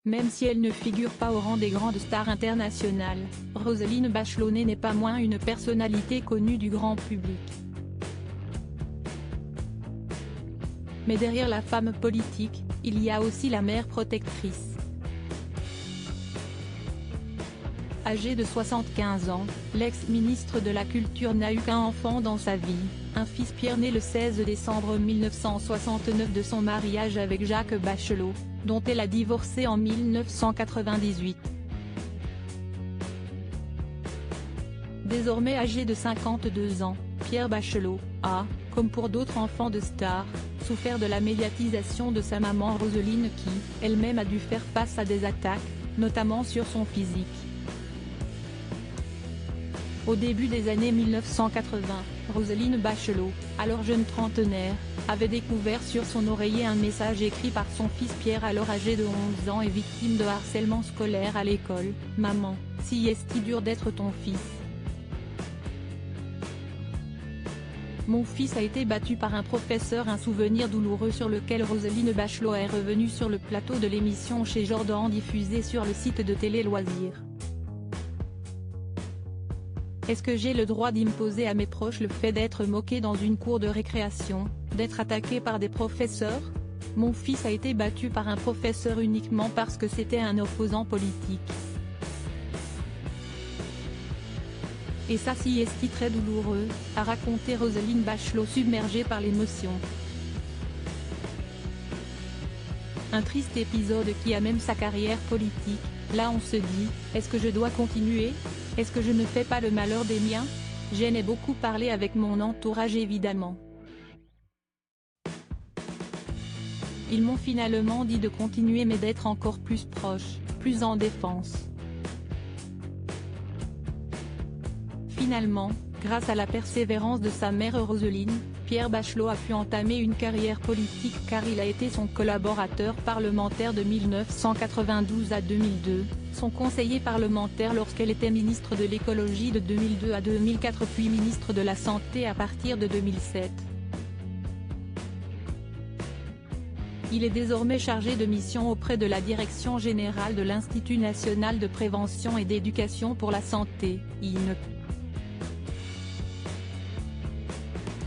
Même si elle ne figure pas au rang des grandes stars internationales, Roselyne Bachelot n'est pas moins une personnalité connue du grand public. Mais derrière la femme politique, il y a aussi la mère protectrice. Âgée de 75 ans, l'ex-ministre de la Culture n'a eu qu'un enfant dans sa vie, un fils Pierre né le 16 décembre 1969 de son mariage avec Jacques Bachelot, dont elle a divorcé en 1998. Désormais âgé de 52 ans, Pierre Bachelot a, comme pour d'autres enfants de stars, souffert de la médiatisation de sa maman Roselyne qui, elle-même a dû faire face à des attaques, notamment sur son physique. Au début des années 1980, Roselyne Bachelot, alors jeune trentenaire, avait découvert sur son oreiller un message écrit par son fils Pierre alors âgé de 11 ans et victime de harcèlement scolaire à l'école. « Maman, si est-il dur d'être ton fils. Mon fils a été battu par un professeur », un souvenir douloureux sur lequel Roselyne Bachelot est revenue sur le plateau de l'émission Chez Jordan diffusée sur le site de Télé Loisirs. Est-ce que j'ai le droit d'imposer à mes proches le fait d'être moqué dans une cour de récréation, d'être attaqué par des professeurs? Mon fils a été battu par un professeur uniquement parce que c'était un opposant politique. Et ça si est très douloureux, a raconté Roselyne Bachelot submergée par l'émotion. Un triste épisode qui a même sa carrière politique. Là on se dit, est-ce que je dois continuer? Est-ce que je ne fais pas le malheur des miens? J'en ai beaucoup parlé avec mon entourage évidemment. Ils m'ont finalement dit de continuer mais d'être encore plus proche, plus en défense. Finalement, grâce à la persévérance de sa mère Roselyne, Pierre Bachelot a pu entamer une carrière politique car il a été son collaborateur parlementaire de 1992 à 2002, son conseiller parlementaire lorsqu'elle était ministre de l'écologie de 2002 à 2004 puis ministre de la Santé à partir de 2007. Il est désormais chargé de mission auprès de la Direction générale de l'Institut national de prévention et d'éducation pour la santé, INEP.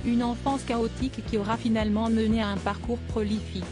Une enfance chaotique qui aura finalement mené à un parcours prolifique.